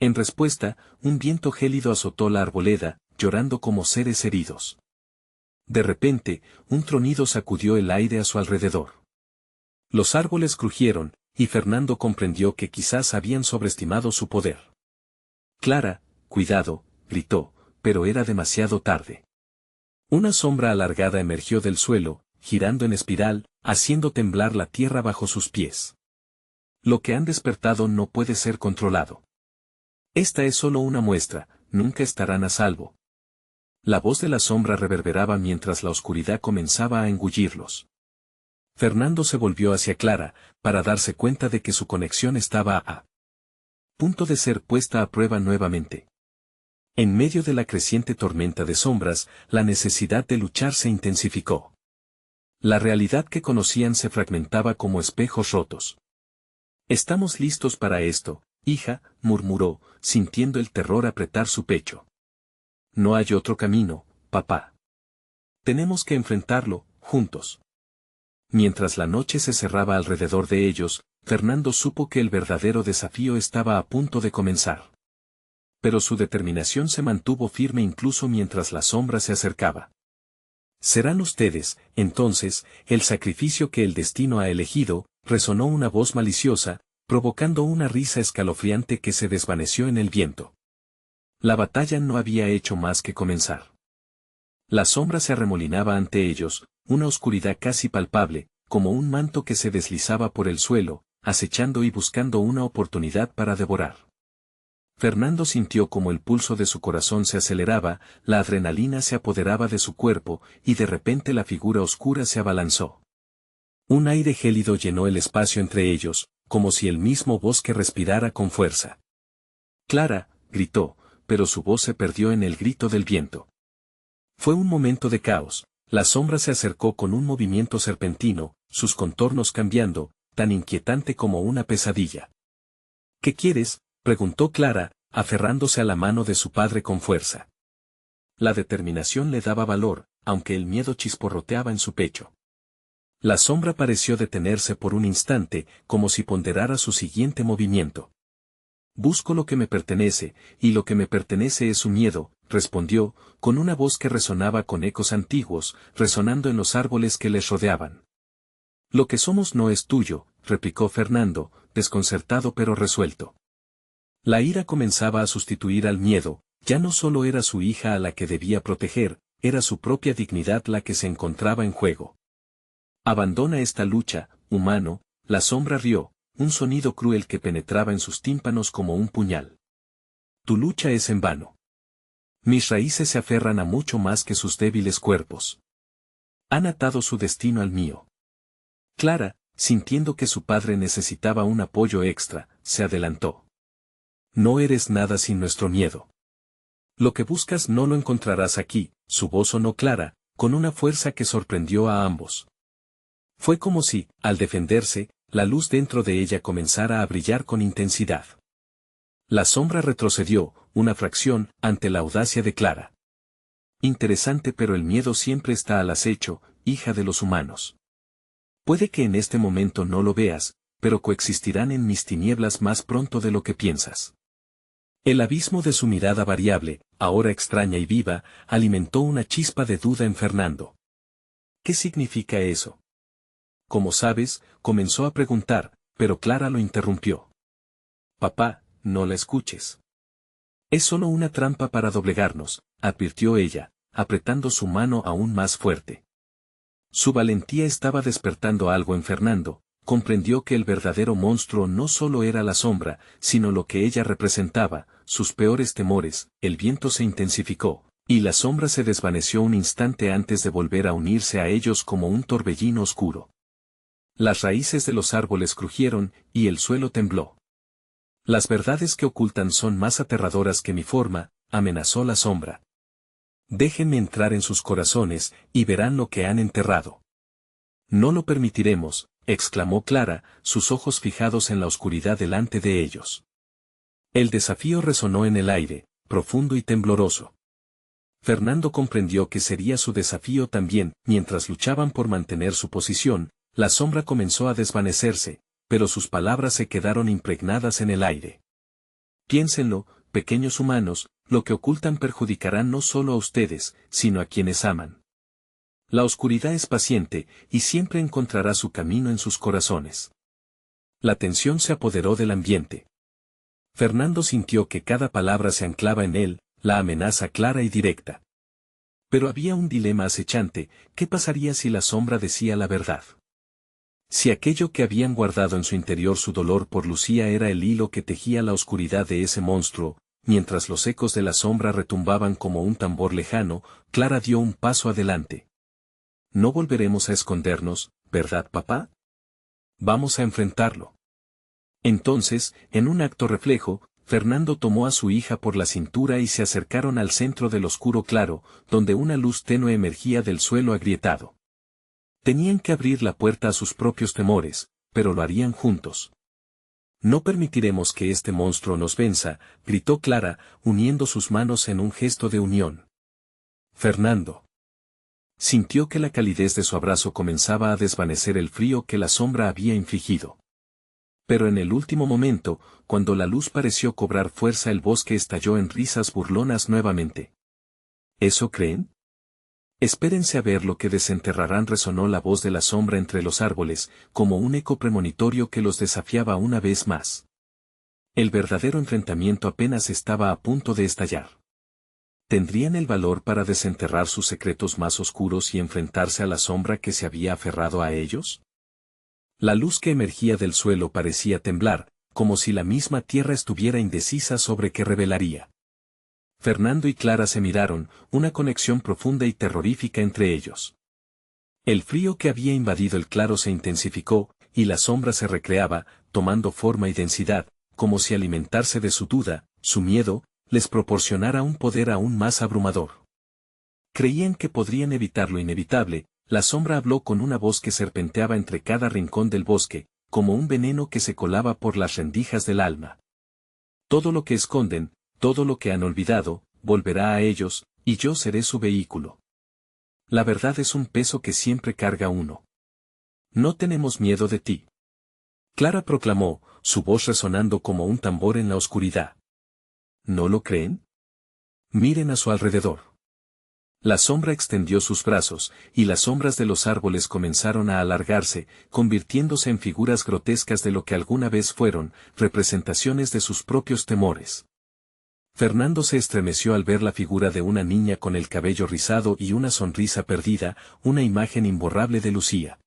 En respuesta, un viento gélido azotó la arboleda, llorando como seres heridos. De repente, un tronido sacudió el aire a su alrededor. Los árboles crujieron, y Fernando comprendió que quizás habían sobreestimado su poder. Clara, cuidado, gritó, pero era demasiado tarde. Una sombra alargada emergió del suelo, girando en espiral, haciendo temblar la tierra bajo sus pies. Lo que han despertado no puede ser controlado. Esta es solo una muestra, nunca estarán a salvo. La voz de la sombra reverberaba mientras la oscuridad comenzaba a engullirlos. Fernando se volvió hacia Clara, para darse cuenta de que su conexión estaba a punto de ser puesta a prueba nuevamente. En medio de la creciente tormenta de sombras, la necesidad de luchar se intensificó. La realidad que conocían se fragmentaba como espejos rotos. Estamos listos para esto, hija, murmuró, sintiendo el terror apretar su pecho. No hay otro camino, papá. Tenemos que enfrentarlo, juntos. Mientras la noche se cerraba alrededor de ellos, Fernando supo que el verdadero desafío estaba a punto de comenzar. Pero su determinación se mantuvo firme incluso mientras la sombra se acercaba. Serán ustedes, entonces, el sacrificio que el destino ha elegido, resonó una voz maliciosa, provocando una risa escalofriante que se desvaneció en el viento. La batalla no había hecho más que comenzar. La sombra se arremolinaba ante ellos, una oscuridad casi palpable, como un manto que se deslizaba por el suelo, acechando y buscando una oportunidad para devorar. Fernando sintió como el pulso de su corazón se aceleraba, la adrenalina se apoderaba de su cuerpo, y de repente la figura oscura se abalanzó. Un aire gélido llenó el espacio entre ellos, como si el mismo bosque respirara con fuerza. Clara, gritó, pero su voz se perdió en el grito del viento. Fue un momento de caos, la sombra se acercó con un movimiento serpentino, sus contornos cambiando, tan inquietante como una pesadilla. ¿Qué quieres?, preguntó Clara, aferrándose a la mano de su padre con fuerza. La determinación le daba valor, aunque el miedo chisporroteaba en su pecho. La sombra pareció detenerse por un instante, como si ponderara su siguiente movimiento. Busco lo que me pertenece, y lo que me pertenece es su miedo, respondió, con una voz que resonaba con ecos antiguos, resonando en los árboles que les rodeaban. Lo que somos no es tuyo, replicó Fernando, desconcertado pero resuelto. La ira comenzaba a sustituir al miedo, ya no solo era su hija a la que debía proteger, era su propia dignidad la que se encontraba en juego. Abandona esta lucha, humano, la sombra rió, un sonido cruel que penetraba en sus tímpanos como un puñal. Tu lucha es en vano. Mis raíces se aferran a mucho más que sus débiles cuerpos. Han atado su destino al mío. Clara, sintiendo que su padre necesitaba un apoyo extra, se adelantó. No eres nada sin nuestro miedo. Lo que buscas no lo encontrarás aquí, su voz sonó clara, con una fuerza que sorprendió a ambos. Fue como si, al defenderse, la luz dentro de ella comenzara a brillar con intensidad. La sombra retrocedió, una fracción, ante la audacia de Clara. Interesante, pero el miedo siempre está al acecho, hija de los humanos. Puede que en este momento no lo veas, pero coexistirán en mis tinieblas más pronto de lo que piensas. El abismo de su mirada variable, ahora extraña y viva, alimentó una chispa de duda en Fernando. ¿Qué significa eso? Como sabes, comenzó a preguntar, pero Clara lo interrumpió. Papá, no la escuches. Es solo una trampa para doblegarnos, advirtió ella, apretando su mano aún más fuerte. Su valentía estaba despertando algo en Fernando, comprendió que el verdadero monstruo no solo era la sombra, sino lo que ella representaba, sus peores temores. El viento se intensificó, y la sombra se desvaneció un instante antes de volver a unirse a ellos como un torbellino oscuro. Las raíces de los árboles crujieron, y el suelo tembló. Las verdades que ocultan son más aterradoras que mi forma, amenazó la sombra. Déjenme entrar en sus corazones, y verán lo que han enterrado. No lo permitiremos, exclamó Clara, sus ojos fijados en la oscuridad delante de ellos. El desafío resonó en el aire, profundo y tembloroso. Fernando comprendió que sería su desafío también. Mientras luchaban por mantener su posición, la sombra comenzó a desvanecerse, pero sus palabras se quedaron impregnadas en el aire. Piénsenlo, pequeños humanos, lo que ocultan perjudicará no solo a ustedes, sino a quienes aman. La oscuridad es paciente, y siempre encontrará su camino en sus corazones. La tensión se apoderó del ambiente. Fernando sintió que cada palabra se anclaba en él, la amenaza clara y directa. Pero había un dilema acechante: ¿qué pasaría si la sombra decía la verdad? Si aquello que habían guardado en su interior, su dolor por Lucía, era el hilo que tejía la oscuridad de ese monstruo. Mientras los ecos de la sombra retumbaban como un tambor lejano, Clara dio un paso adelante. No volveremos a escondernos, ¿verdad, papá? Vamos a enfrentarlo. Entonces, en un acto reflejo, Fernando tomó a su hija por la cintura y se acercaron al centro del oscuro claro, donde una luz tenue emergía del suelo agrietado. Tenían que abrir la puerta a sus propios temores, pero lo harían juntos. No permitiremos que este monstruo nos venza, gritó Clara, uniendo sus manos en un gesto de unión. Fernando sintió que la calidez de su abrazo comenzaba a desvanecer el frío que la sombra había infligido. Pero en el último momento, cuando la luz pareció cobrar fuerza, el bosque estalló en risas burlonas nuevamente. ¿Eso creen? Espérense a ver lo que desenterrarán, resonó la voz de la sombra entre los árboles, como un eco premonitorio que los desafiaba una vez más. El verdadero enfrentamiento apenas estaba a punto de estallar. ¿Tendrían el valor para desenterrar sus secretos más oscuros y enfrentarse a la sombra que se había aferrado a ellos? La luz que emergía del suelo parecía temblar, como si la misma tierra estuviera indecisa sobre qué revelaría. Fernando y Clara se miraron, una conexión profunda y terrorífica entre ellos. El frío que había invadido el claro se intensificó, y la sombra se recreaba, tomando forma y densidad, como si alimentarse de su duda, su miedo, les proporcionara un poder aún más abrumador. Creían que podrían evitar lo inevitable. La sombra habló con una voz que serpenteaba entre cada rincón del bosque, como un veneno que se colaba por las rendijas del alma. Todo lo que esconden, todo lo que han olvidado, volverá a ellos, y yo seré su vehículo. La verdad es un peso que siempre carga uno. No tenemos miedo de ti. Clara proclamó, su voz resonando como un tambor en la oscuridad. ¿No lo creen? Miren a su alrededor. La sombra extendió sus brazos, y las sombras de los árboles comenzaron a alargarse, convirtiéndose en figuras grotescas de lo que alguna vez fueron, representaciones de sus propios temores. Fernando se estremeció al ver la figura de una niña con el cabello rizado y una sonrisa perdida, una imagen imborrable de Lucía.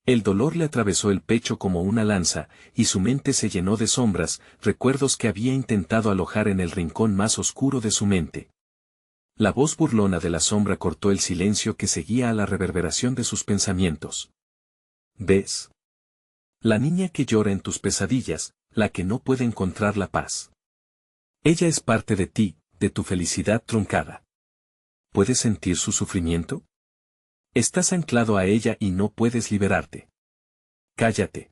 El dolor le atravesó el pecho como una lanza, y su mente se llenó de sombras, recuerdos que había intentado alojar en el rincón más oscuro de su mente. La voz burlona de la sombra cortó el silencio que seguía a la reverberación de sus pensamientos. ¿Ves? La niña que llora en tus pesadillas, la que no puede encontrar la paz. Ella es parte de ti, de tu felicidad truncada. ¿Puedes sentir su sufrimiento? Estás anclado a ella y no puedes liberarte. Cállate.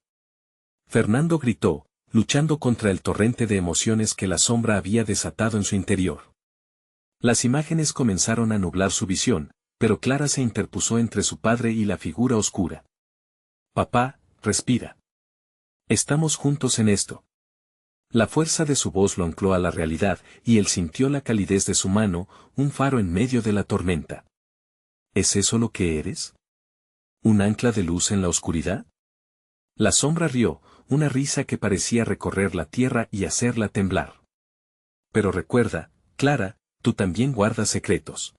Fernando gritó, luchando contra el torrente de emociones que la sombra había desatado en su interior. Las imágenes comenzaron a nublar su visión, pero Clara se interpuso entre su padre y la figura oscura. Papá, respira. Estamos juntos en esto. La fuerza de su voz lo ancló a la realidad, y él sintió la calidez de su mano, un faro en medio de la tormenta. ¿Es eso lo que eres? ¿Un ancla de luz en la oscuridad? La sombra rió, una risa que parecía recorrer la tierra y hacerla temblar. Pero recuerda, Clara, tú también guardas secretos.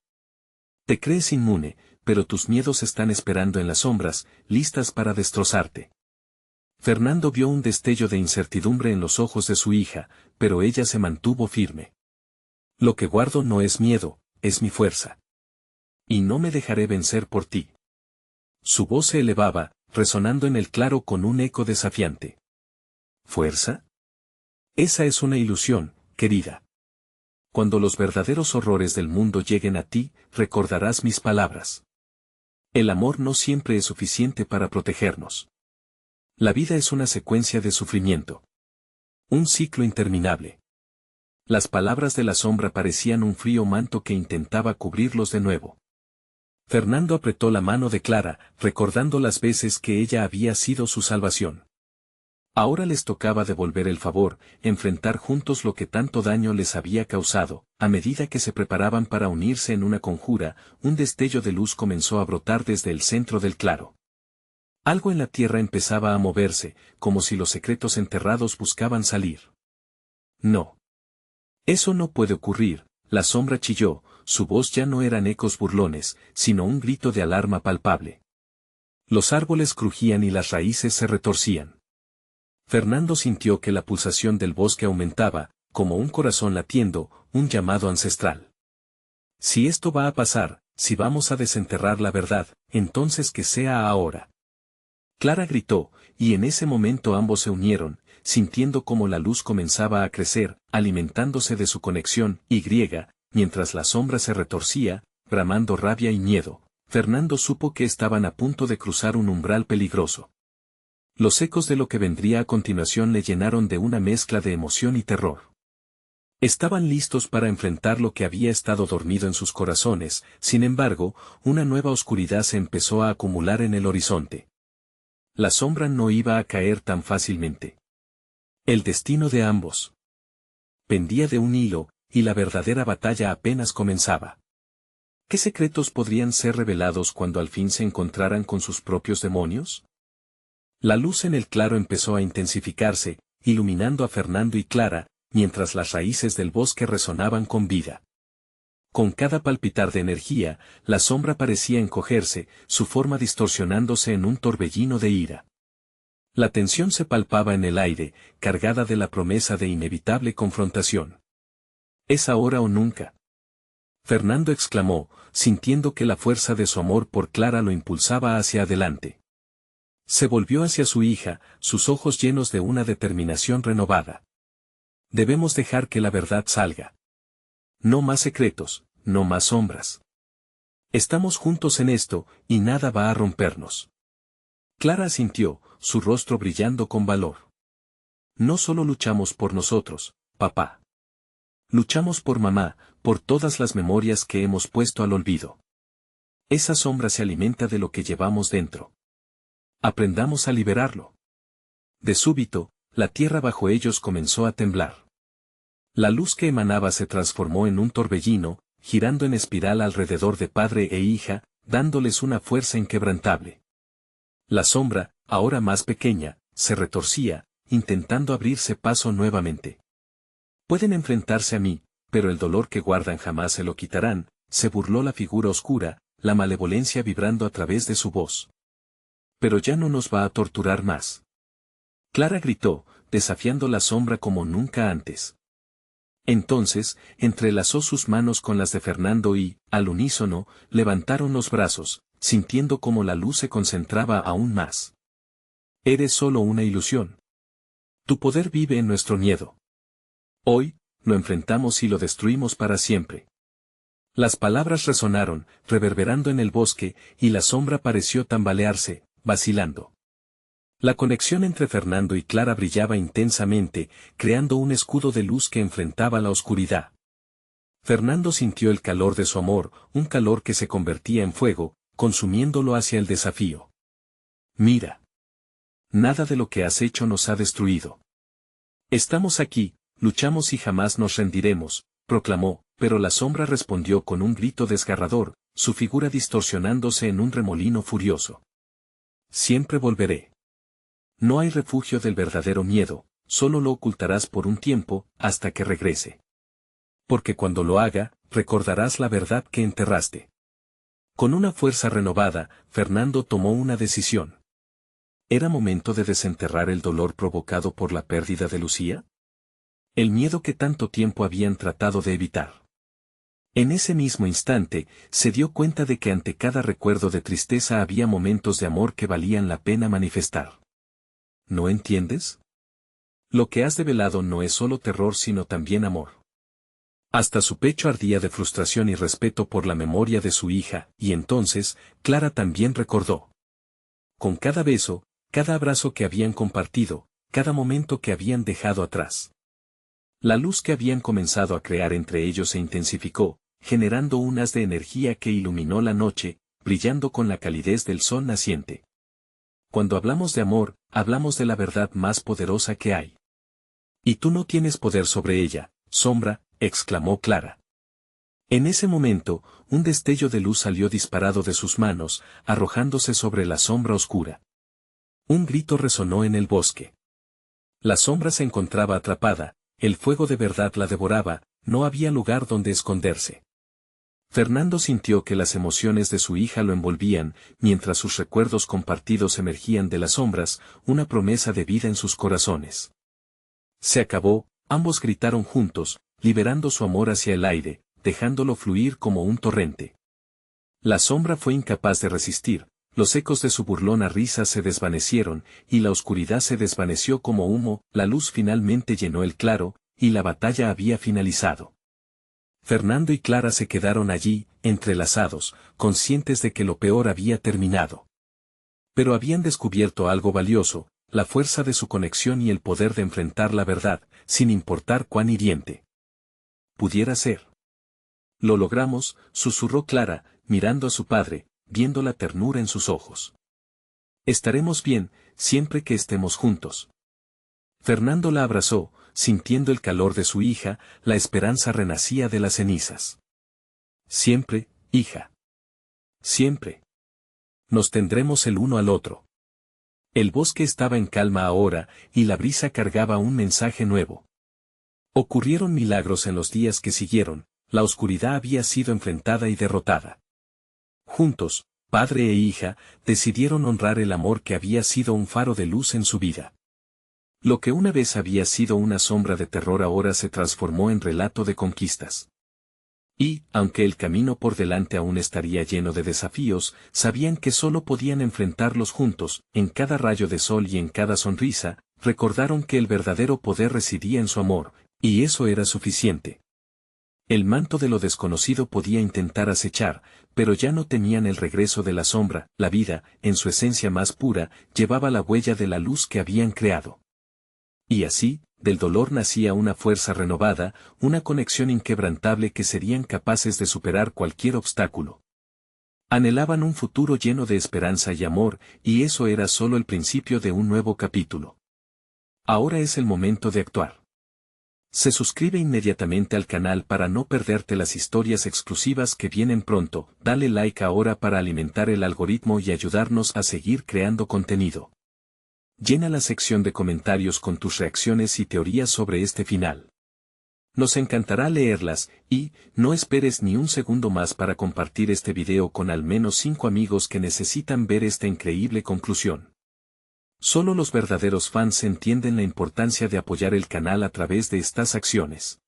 Te crees inmune, pero tus miedos están esperando en las sombras, listas para destrozarte. Fernando vio un destello de incertidumbre en los ojos de su hija, pero ella se mantuvo firme. Lo que guardo no es miedo, es mi fuerza. Y no me dejaré vencer por ti. Su voz se elevaba, resonando en el claro con un eco desafiante. ¿Fuerza? Esa es una ilusión, querida. Cuando los verdaderos horrores del mundo lleguen a ti, recordarás mis palabras. El amor no siempre es suficiente para protegernos. La vida es una secuencia de sufrimiento. Un ciclo interminable. Las palabras de la sombra parecían un frío manto que intentaba cubrirlos de nuevo. Fernando apretó la mano de Clara, recordando las veces que ella había sido su salvación. Ahora les tocaba devolver el favor, enfrentar juntos lo que tanto daño les había causado. A medida que se preparaban para unirse en una conjura, un destello de luz comenzó a brotar desde el centro del claro. Algo en la tierra empezaba a moverse, como si los secretos enterrados buscaban salir. No. Eso no puede ocurrir, la sombra chilló, su voz ya no eran ecos burlones, sino un grito de alarma palpable. Los árboles crujían y las raíces se retorcían. Fernando sintió que la pulsación del bosque aumentaba, como un corazón latiendo, un llamado ancestral. Si esto va a pasar, si vamos a desenterrar la verdad, entonces que sea ahora. Clara gritó, y en ese momento ambos se unieron, sintiendo cómo la luz comenzaba a crecer, alimentándose de su conexión, mientras la sombra se retorcía, bramando rabia y miedo. Fernando supo que estaban a punto de cruzar un umbral peligroso. Los ecos de lo que vendría a continuación le llenaron de una mezcla de emoción y terror. Estaban listos para enfrentar lo que había estado dormido en sus corazones, sin embargo, una nueva oscuridad se empezó a acumular en el horizonte. La sombra no iba a caer tan fácilmente. El destino de ambos pendía de un hilo, y la verdadera batalla apenas comenzaba. ¿Qué secretos podrían ser revelados cuando al fin se encontraran con sus propios demonios? La luz en el claro empezó a intensificarse, iluminando a Fernando y Clara, mientras las raíces del bosque resonaban con vida. Con cada palpitar de energía, la sombra parecía encogerse, su forma distorsionándose en un torbellino de ira. La tensión se palpaba en el aire, cargada de la promesa de inevitable confrontación. ¿Es ahora o nunca? Fernando exclamó, sintiendo que la fuerza de su amor por Clara lo impulsaba hacia adelante. Se volvió hacia su hija, sus ojos llenos de una determinación renovada. Debemos dejar que la verdad salga. No más secretos, no más sombras. Estamos juntos en esto, y nada va a rompernos. Clara asintió, su rostro brillando con valor. No solo luchamos por nosotros, papá. Luchamos por mamá, por todas las memorias que hemos puesto al olvido. Esa sombra se alimenta de lo que llevamos dentro. Aprendamos a liberarlo. De súbito, la tierra bajo ellos comenzó a temblar. La luz que emanaba se transformó en un torbellino, girando en espiral alrededor de padre e hija, dándoles una fuerza inquebrantable. La sombra, ahora más pequeña, se retorcía, intentando abrirse paso nuevamente. Pueden enfrentarse a mí, pero el dolor que guardan jamás se lo quitarán, se burló la figura oscura, la malevolencia vibrando a través de su voz. Pero ya no nos va a torturar más. Clara gritó, desafiando la sombra como nunca antes. Entonces, entrelazó sus manos con las de Fernando y, al unísono, levantaron los brazos, sintiendo cómo la luz se concentraba aún más. Eres solo una ilusión. Tu poder vive en nuestro miedo. Hoy, lo enfrentamos y lo destruimos para siempre. Las palabras resonaron, reverberando en el bosque, y la sombra pareció tambalearse, vacilando. La conexión entre Fernando y Clara brillaba intensamente, creando un escudo de luz que enfrentaba la oscuridad. Fernando sintió el calor de su amor, un calor que se convertía en fuego, consumiéndolo hacia el desafío. Mira. Nada de lo que has hecho nos ha destruido. Estamos aquí, luchamos y jamás nos rendiremos, proclamó, pero la sombra respondió con un grito desgarrador, su figura distorsionándose en un remolino furioso. Siempre volveré. No hay refugio del verdadero miedo, solo lo ocultarás por un tiempo, hasta que regrese. Porque cuando lo haga, recordarás la verdad que enterraste. Con una fuerza renovada, Fernando tomó una decisión. ¿Era momento de desenterrar el dolor provocado por la pérdida de Lucía? El miedo que tanto tiempo habían tratado de evitar. En ese mismo instante, se dio cuenta de que ante cada recuerdo de tristeza había momentos de amor que valían la pena manifestar. ¿No entiendes? Lo que has develado no es solo terror sino también amor. Hasta su pecho ardía de frustración y respeto por la memoria de su hija, y entonces, Clara también recordó. Con cada beso, cada abrazo que habían compartido, cada momento que habían dejado atrás. La luz que habían comenzado a crear entre ellos se intensificó, generando un haz de energía que iluminó la noche, brillando con la calidez del sol naciente. Cuando hablamos de amor, hablamos de la verdad más poderosa que hay. Y tú no tienes poder sobre ella, sombra, exclamó Clara. En ese momento, un destello de luz salió disparado de sus manos, arrojándose sobre la sombra oscura. Un grito resonó en el bosque. La sombra se encontraba atrapada, el fuego de verdad la devoraba, no había lugar donde esconderse. Fernando sintió que las emociones de su hija lo envolvían, mientras sus recuerdos compartidos emergían de las sombras, una promesa de vida en sus corazones. Se acabó, ambos gritaron juntos, liberando su amor hacia el aire, dejándolo fluir como un torrente. La sombra fue incapaz de resistir, los ecos de su burlona risa se desvanecieron, y la oscuridad se desvaneció como humo, la luz finalmente llenó el claro, y la batalla había finalizado. Fernando y Clara se quedaron allí, entrelazados, conscientes de que lo peor había terminado. Pero habían descubierto algo valioso, la fuerza de su conexión y el poder de enfrentar la verdad, sin importar cuán hiriente pudiera ser. Lo logramos, susurró Clara, mirando a su padre, viendo la ternura en sus ojos. Estaremos bien, siempre que estemos juntos. Fernando la abrazó, sintiendo el calor de su hija, la esperanza renacía de las cenizas. Siempre, hija. Siempre. Nos tendremos el uno al otro. El bosque estaba en calma ahora, y la brisa cargaba un mensaje nuevo. Ocurrieron milagros en los días que siguieron, la oscuridad había sido enfrentada y derrotada. Juntos, padre e hija, decidieron honrar el amor que había sido un faro de luz en su vida. Lo que una vez había sido una sombra de terror ahora se transformó en relato de conquistas. Y, aunque el camino por delante aún estaría lleno de desafíos, sabían que solo podían enfrentarlos juntos, en cada rayo de sol y en cada sonrisa, recordaron que el verdadero poder residía en su amor, y eso era suficiente. El manto de lo desconocido podía intentar acechar, pero ya no temían el regreso de la sombra, la vida, en su esencia más pura, llevaba la huella de la luz que habían creado. Y así, del dolor nacía una fuerza renovada, una conexión inquebrantable que serían capaces de superar cualquier obstáculo. Anhelaban un futuro lleno de esperanza y amor, y eso era solo el principio de un nuevo capítulo. Ahora es el momento de actuar. Se suscribe inmediatamente al canal para no perderte las historias exclusivas que vienen pronto, dale like ahora para alimentar el algoritmo y ayudarnos a seguir creando contenido. Llena la sección de comentarios con tus reacciones y teorías sobre este final. Nos encantará leerlas, y, no esperes ni un segundo más para compartir este video con al menos 5 amigos que necesitan ver esta increíble conclusión. Solo los verdaderos fans entienden la importancia de apoyar el canal a través de estas acciones.